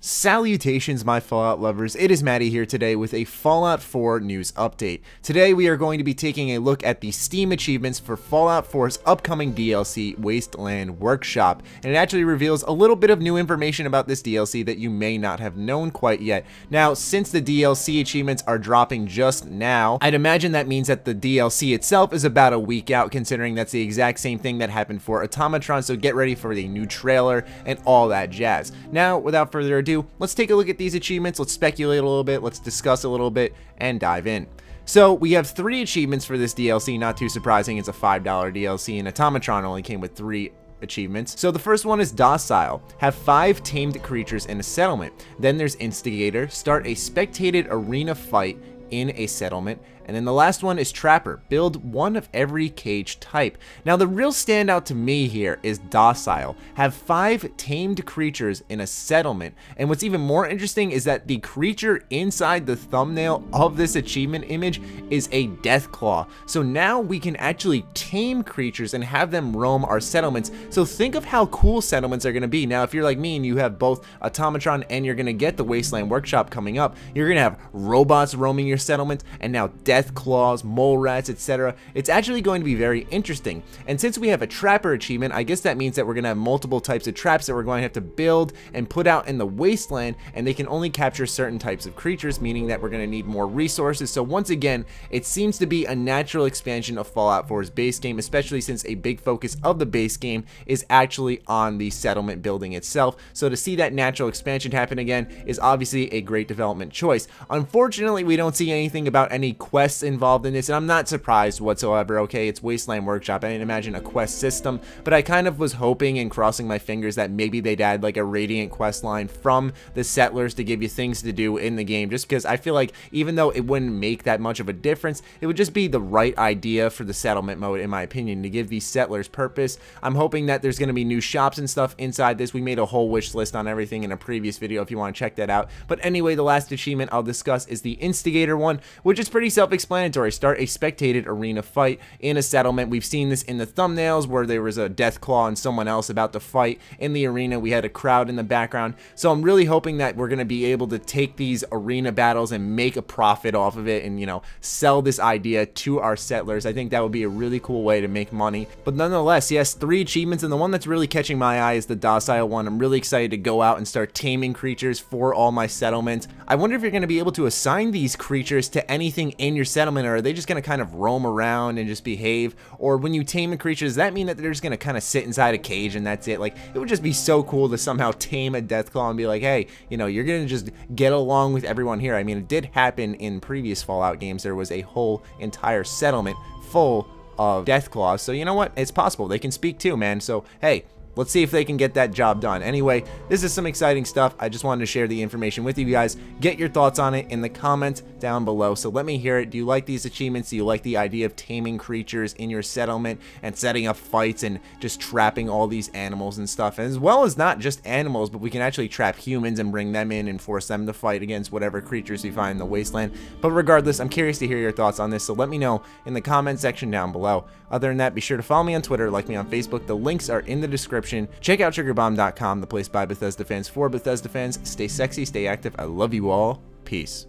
Salutations, my Fallout lovers. It is Matty here today with a Fallout 4 news update. Today we are going to be taking a look at the Steam achievements for Fallout 4's upcoming DLC, Wasteland Workshop, and it actually reveals a little bit of new information about this DLC that you may not have known quite yet. Now, since the DLC achievements are dropping just now, I'd imagine that means that the DLC itself is about a week out, considering that's the exact same thing that happened for Automatron, so get ready for the new trailer and all that jazz. Now, without further ado, let's take a look at these achievements, let's speculate a little bit, let's discuss a little bit, and dive in. So we have 3 achievements for this DLC, not too surprising, it's a $5 DLC, and Automatron only came with 3 achievements. So the first one is Docile. Have 5 tamed creatures in a settlement. Then there's Instigator. Start a spectated arena fight in a settlement. And then the last one is Trapper. Build one of every cage type. Now the real standout to me here is Docile. Have 5 tamed creatures in a settlement. And what's even more interesting is that the creature inside the thumbnail of this achievement image is a Deathclaw. So now we can actually tame creatures and have them roam our settlements. So think of how cool settlements are going to be. Now if you're like me and you have both Automatron and you're going to get the Wasteland Workshop coming up, you're going to have robots roaming your settlement and now Deathclaws, mole rats, etc. It's actually going to be very interesting. And since we have a Trapper achievement, I guess that means that we're going to have multiple types of traps that we're going to have to build and put out in the Wasteland, and they can only capture certain types of creatures, meaning that we're going to need more resources. So once again, it seems to be a natural expansion of Fallout 4's base game, especially since a big focus of the base game is actually on the settlement building itself. So to see that natural expansion happen again is obviously a great development choice. Unfortunately, we don't see anything about any quests involved in this, and I'm not surprised whatsoever. Okay, it's Wasteland Workshop. I didn't imagine a quest system, but I kind of was hoping and crossing my fingers that maybe they'd add like a Radiant quest line from the settlers to give you things to do in the game, just because I feel like even though it wouldn't make that much of a difference, it would just be the right idea for the settlement mode, in my opinion, to give these settlers purpose. I'm hoping that there's going to be new shops and stuff inside this. We made a whole wish list on everything in a previous video if you want to check that out. But anyway, the last achievement I'll discuss is the Instigator one, which is pretty self-explanatory. Start a spectated arena fight in a settlement. We've seen this in the thumbnails where there was a Deathclaw and someone else about to fight in the arena. We had a crowd in the background. So I'm really hoping that we're going to be able to take these arena battles and make a profit off of it and, you know, sell this idea to our settlers. I think that would be a really cool way to make money. But nonetheless, yes, 3 achievements, and the one that's really catching my eye is the Docile one. I'm really excited to go out and start taming creatures for all my settlements. I wonder if you're going to be able to assign these creatures to anything in your settlement, or are they just going to kind of roam around and just behave? Or when you tame a creature, does that mean that they're just going to kind of sit inside a cage and that's it? Like, it would just be so cool to somehow tame a Deathclaw and be like, hey, you know, you're going to just get along with everyone here. I mean, it did happen in previous Fallout games. There was a whole entire settlement full of Deathclaws. So you know what? It's possible. They can speak too, man. So, hey, let's see if they can get that job done. Anyway, this is some exciting stuff. I just wanted to share the information with you guys. Get your thoughts on it in the comments down below. So let me hear it. Do you like these achievements? Do you like the idea of taming creatures in your settlement and setting up fights and just trapping all these animals and stuff? As well as not just animals, but we can actually trap humans and bring them in and force them to fight against whatever creatures we find in the Wasteland. But regardless, I'm curious to hear your thoughts on this. So let me know in the comment section down below. Other than that, be sure to follow me on Twitter, like me on Facebook. The links are in the description. Check out SugarBomb.com, the place by Bethesda fans for Bethesda fans. Stay sexy, stay active. I love you all. Peace.